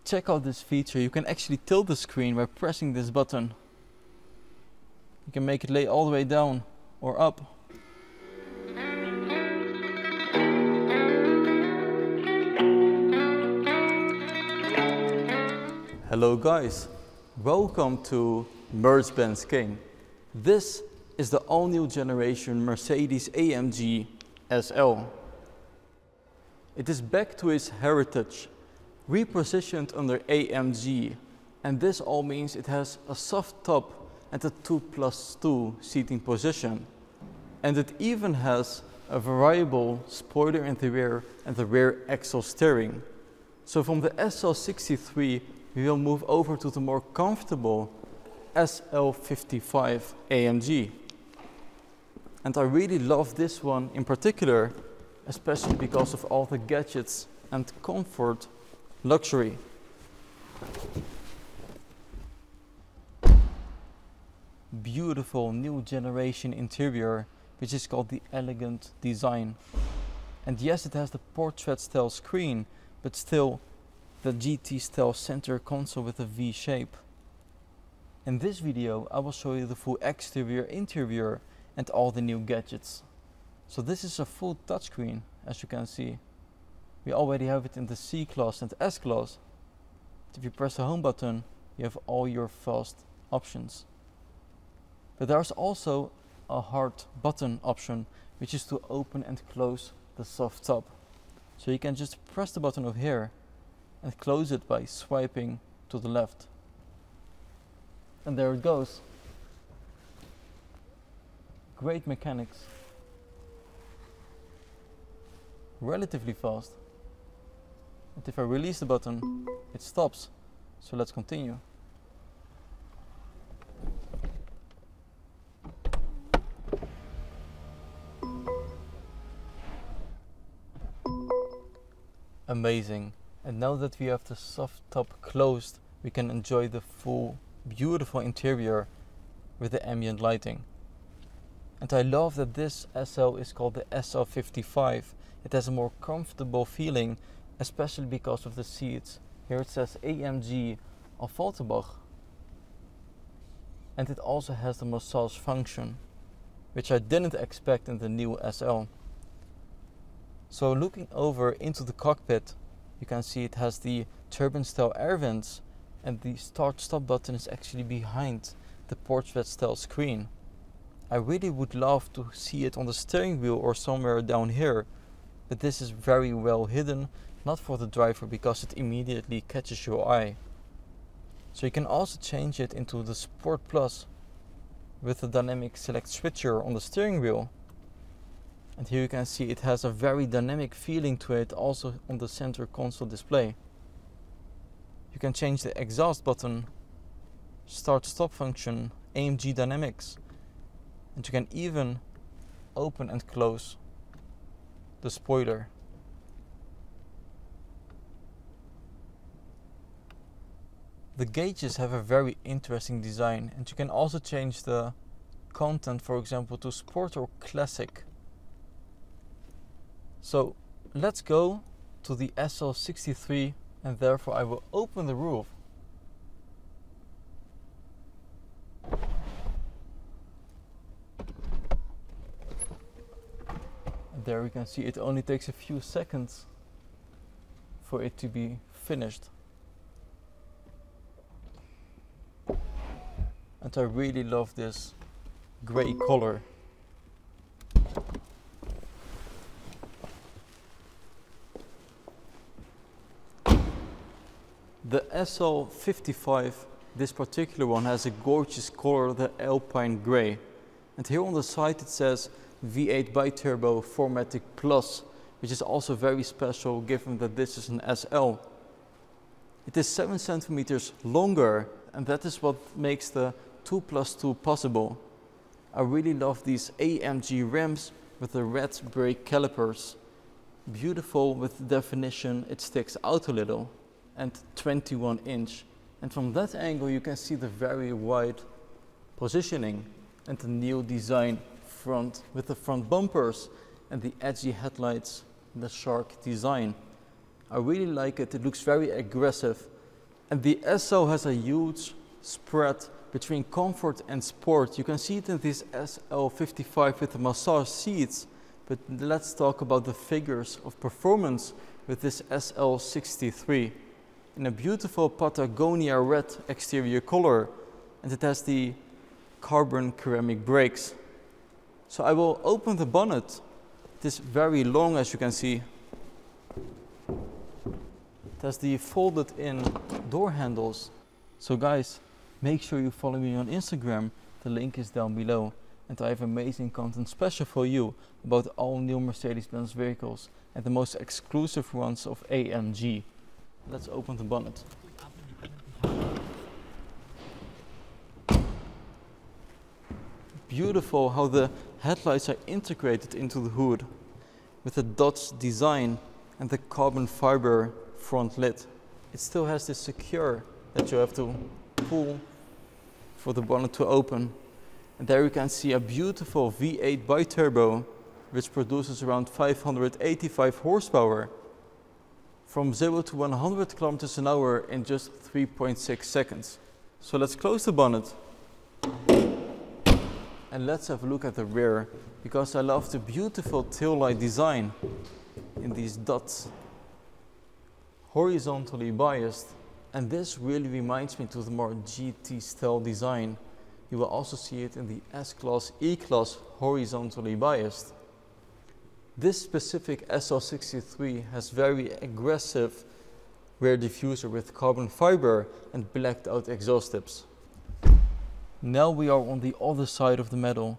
check out this feature. You can actually tilt the screen by pressing this button. You can make it lay all the way down or up. Hello guys, welcome to Mercedes-Benz King. This is the all-new generation Mercedes AMG SL. It is back to its heritage, repositioned under AMG, and this all means it has a soft top and a 2+2 seating position. And it even has a variable spoiler in the rear and the rear axle steering. So from the SL63 we will move over to the more comfortable SL55 AMG. And I really love this one in particular, especially because of all the gadgets and comfort luxury. Beautiful new generation interior, which is called the elegant design. And yes, it has the portrait style screen, but still the GT style center console with a V shape. In this video I will show you the full exterior, interior and all the new gadgets. So this is a full touchscreen, as you can see. We already have it in the C-Class and S-Class. If you press the home button, you have all your fast options. But there's also a hard button option, which is to open and close the soft top. So you can just press the button over here and close it by swiping to the left. And there it goes. Great mechanics. Relatively fast. And if I release the button, it stops. So let's continue. Amazing. And now that we have the soft top closed, we can enjoy the full beautiful interior with the ambient lighting. And I love that this SL is called the SL55. It has a more comfortable feeling, especially because of the seats. Here it says AMG Affalterbach. And it also has the massage function, which I didn't expect in the new SL. So looking over into the cockpit, you can see it has the turbine style air vents, and the start stop button is actually behind the portrait style screen. I really would love to see it on the steering wheel or somewhere down here, but this is very well hidden, not for the driver because it immediately catches your eye. So you can also change it into the Sport Plus with the dynamic select switcher on the steering wheel. And here you can see it has a very dynamic feeling to it, also on the center console display. You can change the exhaust button, start stop function, AMG dynamics, and you can even open and close the spoiler. The gauges have a very interesting design, and you can also change the content, for example, to sport or classic. So let's go to the SL63, and therefore I will open the roof. And there we can see it only takes a few seconds for it to be finished. And I really love this gray color. The SL55, this particular one, has a gorgeous color, the Alpine Grey. And here on the side it says V8 Biturbo 4MATIC Plus, which is also very special given that this is an SL. It is 7 centimeters longer, and that is what makes the 2+2 possible. I really love these AMG rims with the red brake calipers. Beautiful with the definition, it sticks out a little. And 21 inch. And from that angle you can see the very wide positioning and the new design front with the front bumpers and the edgy headlights and the shark design. I really like it. It looks very aggressive, And the SL has a huge spread between comfort and sport. You can see it in this SL55 with the massage seats, but let's talk about the figures of performance with this SL63 in a beautiful Patagonia red exterior color, and it has the carbon ceramic brakes. So I will open the bonnet. It is very long, as you can see. It has the folded in door handles. So guys, make sure you follow me on Instagram. The link is down below. And I have amazing content special for you about all new Mercedes-Benz vehicles and the most exclusive ones of AMG. Let's open the bonnet. Beautiful how the headlights are integrated into the hood with the Dodge design and the carbon fiber front lid. It still has this secure that you have to pull for the bonnet to open. And there you can see a beautiful V8 biturbo which produces around 585 horsepower from 0 to 100 kilometers an hour in just 3.6 seconds. So let's close the bonnet. And let's have a look at the rear, because I love the beautiful taillight design in these dots. Horizontally biased, and this really reminds me to the more GT style design. You will also see it in the S-Class, E-Class horizontally biased. This specific SL63 has very aggressive rear diffuser with carbon fiber and blacked out exhaust tips. Now we are on the other side of the medal.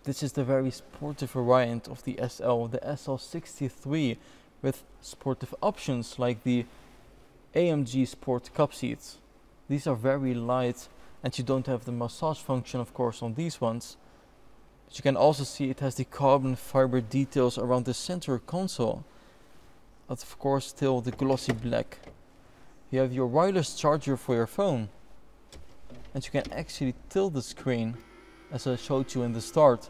This is the very sportive variant of the SL, the SL63, with sportive options like the AMG Sport Cup seats. These are very light, and you don't have the massage function, of course, on these ones. But you can also see it has the carbon fiber details around the center console. But of course, still the glossy black. You have your wireless charger for your phone. And you can actually tilt the screen, as I showed you in the start,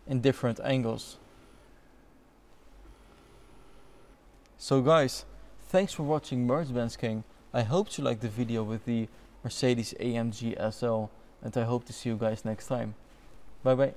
in different angles. So guys, thanks for watching Mercedes-Benz King. I hope you liked the video with the Mercedes AMG SL, and I hope to see you guys next time. Bye bye.